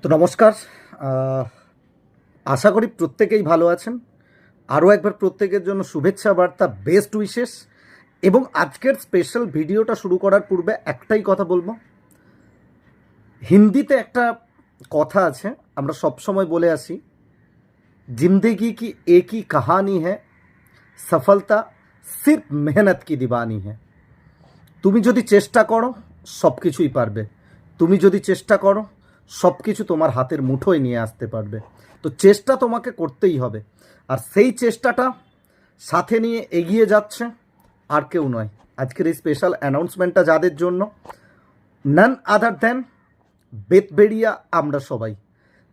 তো নমস্কার। আশা করি প্রত্যেকেই ভালো আছেন। আরও একবার প্রত্যেকের জন্য শুভেচ্ছা বার্তা, বেস্ট উইশেস। এবং আজকের স্পেশাল ভিডিওটা শুরু করার পূর্বে একটাই কথা বলবো। হিন্দিতে একটা কথা আছে, আমরা সবসময় বলে আসি, জিন্দেগি কি এক হি কাহানি হ্যায়, সফলতা সির্ফ মেহনত কি দিবানি হ্যায়। তুমি যদি চেষ্টা করো সব কিছুই পারবে। তুমি যদি চেষ্টা করো সব কিছু তোমার হাতের মুঠোয় নিয়ে আসতে পারবে। তো চেষ্টা তোমাকে করতেই হবে, আর সেই চেষ্টাটা সাথে নিয়ে এগিয়ে যাচ্ছে আর কেউ নয়। আজকের এই স্পেশাল অ্যানাউন্সমেন্টটা যাদের জন্য, নান আদার দেন বেতবেড়িয়া আমরা সবাই।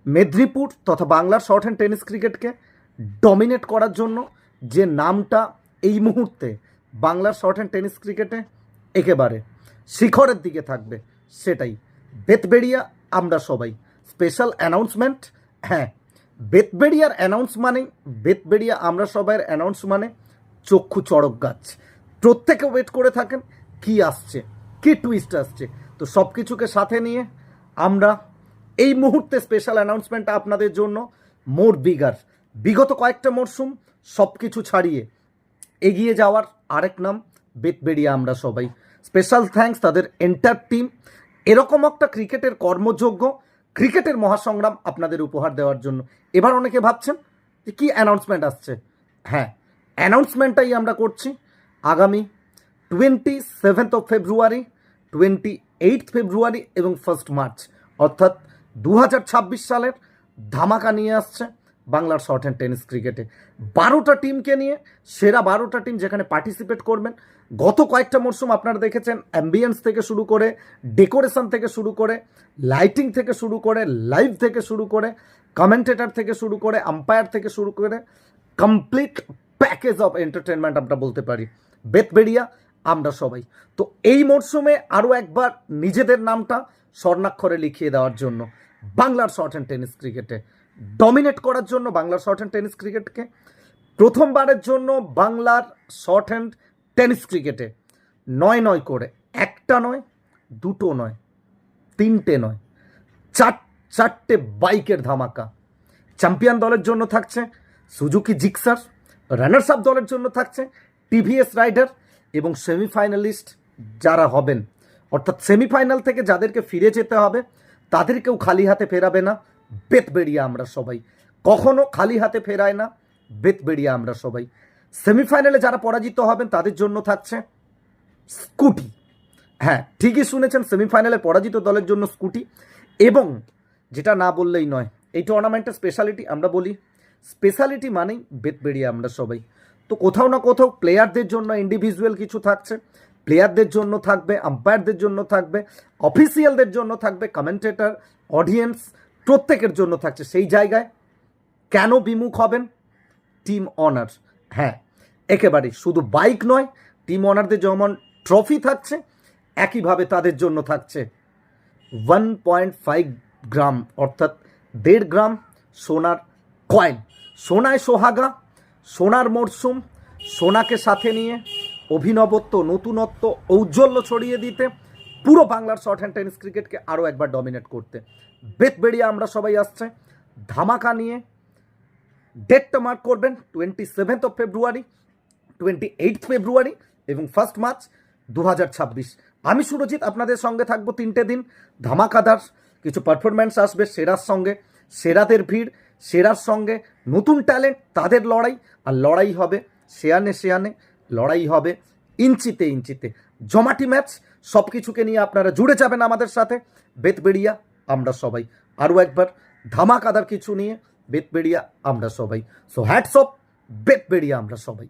মেদিনীপুর তথা বাংলার শর্ট হ্যান্ড টেনিস ক্রিকেটকে ডমিনেট করার জন্য যে নামটা এই মুহূর্তে বাংলার শর্ট হ্যান্ড টেনিস ক্রিকেটে একেবারে শিখরের দিকে থাকবে, সেটাই বেতবেড়িয়া আমরা সবাই। স্পেশাল অ্যানাউন্সমেন্ট, হ্যাঁ, বেতবেড়িয়ার অ্যানাউন্স মানে, বেতবেড়িয়া আমরা সবাইয়ের অ্যানাউন্স মানে চক্ষু চড়ক গাছ। প্রত্যেকে ওয়েট করে থাকেন কি আসছে, কি টুইস্ট আসছে। তো সব কিছুকে সাথে নিয়ে আমরা এই মুহূর্তে স্পেশাল অ্যানাউন্সমেন্টটা আপনাদের জন্য মোর বিগার। বিগত কয়েকটা মরশুম সব কিছু ছাড়িয়ে এগিয়ে যাওয়ার আরেক নাম বেতবেড়িয়া আমরা সবাই। স্পেশাল থ্যাঙ্কস তাদের এন্টার টিম, এরকম একটা ক্রিকেটের কর্মযোগ্য, ক্রিকেটের মহাসংগ্রাম আপনাদের উপহার দেওয়ার জন্য। এবার অনেকে ভাবছেন যে কী অ্যানাউন্সমেন্ট আসছে। হ্যাঁ, অ্যানাউন্সমেন্টটাই আমরা করছি। আগামী 27 ফেব্রুয়ারি, 28 ফেব্রুয়ারি এবং 1 মার্চ, অর্থাৎ 2026 সালের ধামাকা নিয়ে আসছে বাংলার শর্ট হ্যান্ড টেনিস ক্রিকেটে। 12টা টিমকে নিয়ে, সেরা 12টা টিম যেখানে পার্টিসিপেট করবেন। গত কয়েকটা মরশুম আপনারা দেখেছেন, অ্যাম্বিয়েন্স থেকে শুরু করে, ডেকোরেশন থেকে শুরু করে, লাইটিং থেকে শুরু করে, লাইভ থেকে শুরু করে, কমেন্টেটর থেকে শুরু করে, আম্পায়ার থেকে শুরু করে, কমপ্লিট প্যাকেজ অফ এন্টারটেনমেন্ট আমরা বলতে পারি বেতবেড়িয়া আমরা সবাই। তো এই মরশুমে আরও একবার নিজেদের নামটা স্বর্ণাক্ষরে লিখিয়ে দেওয়ার জন্য, বাংলার শর্ট হ্যান্ড টেনিস ক্রিকেটে ডমিনেট করার জন্য, বাংলার শর্ট হ্যান্ড টেনিস ক্রিকেটকে প্রথমবারের জন্য বাংলার শর্ট হ্যান্ড টেনিস ক্রিকেটে 9 করে, একটা নয়, দুটো নয়, তিনটে নয়, চারটে বাইকের ধামাকা। চ্যাম্পিয়ন দলের জন্য থাকছে সুজুকি জিক্সার, রানার্স আপ দলের জন্য থাকছে টিভিএস রাইডার, এবং সেমিফাইনালিস্ট যারা হবেন, অর্থাৎ সেমিফাইনাল থেকে যাদেরকে ফিরে যেতে হবে তাদেরকেও খালি হাতে ফেরাবে না বেতবেড়িয়া আমরা সবাই। কখনো খালি হাতে ফেরায় না বেতবেড়িয়া আমরা সবাই। সেমিফাইনালে যারা পরাজিত হবেন তাদের জন্য থাকছে স্কুটি। হ্যাঁ, ঠিকই শুনেছেন, সেমিফাইনালে পরাজিত দলের জন্য স্কুটি। এবং যেটা না বললেই নয়, এই টুর্নামেন্টের স্পেশালিটি আমরা বলি, স্পেশালিটি মানেই বেতবেড়িয়া আমরা সবাই। তো কোথাও না কোথাও প্লেয়ারদের জন্য ইন্ডিভিজুয়াল কিছু থাকছে, প্লেয়ারদের জন্য থাকবে, আম্পায়ারদের জন্য থাকবে, অফিসিয়ালদের জন্য থাকবে, কমেন্টেটর, অডিয়েন্স, প্রত্যেকের জন্য থাকছে। সেই জায়গায় কেন বিমুখ হবেন টিম অনার? হ্যাঁ, একেবারেই শুধু বাইক নয়, টিম অনারদের যেমন ট্রফি থাকছে, একইভাবে তাদের জন্য থাকছে 1.5 গ্রাম, অর্থাৎ 1.5 গ্রাম সোনার কয়েন। সোনায় সোহাগা, সোনার মরশুম, সোনাকে সাথে নিয়ে অভিনবত্ব, নতুনত্ব, ঔজ্জ্বল্য ছড়িয়ে দিতে, পুরো বাংলার শর্ট হ্যান্ড টেনিস ক্রিকেটকে আরও একবার ডমিনেট করতে বেতবেড়িয়া আমরা সবাই আসছে ধামাকা নিয়ে। ডেটটা মার্ক করবেন 27 ফেব্রুয়ারি, 28 ফেব্রুয়ারি এবং 1 মার্চ 2026। আমি সুরজিৎ আপনাদের সঙ্গে থাকবো 3টে দিন। ধামাকাদার কিছু পারফরম্যান্স আসবে, সেরার সঙ্গে সেরাদের ভিড়, সেরার সঙ্গে নতুন ট্যালেন্ট, তাদের লড়াই। আর লড়াই হবে শেয়ানে শেয়ানে, লড়াই হবে ইঞ্চিতে ইঞ্চিতে। জমাটি ম্যাচ, সব কিছুকে নিয়ে আপনারা জুড়ে যাবেন আমাদের সাথে বেতবেড়িয়া আমরা সবাই। আরও একবার ধামাকাদার কিছু নিয়ে বেতবেড়িয়া আমরা সবাই। সো হ্যাটস অফ বেতবেড়িয়া আমরা সবাই।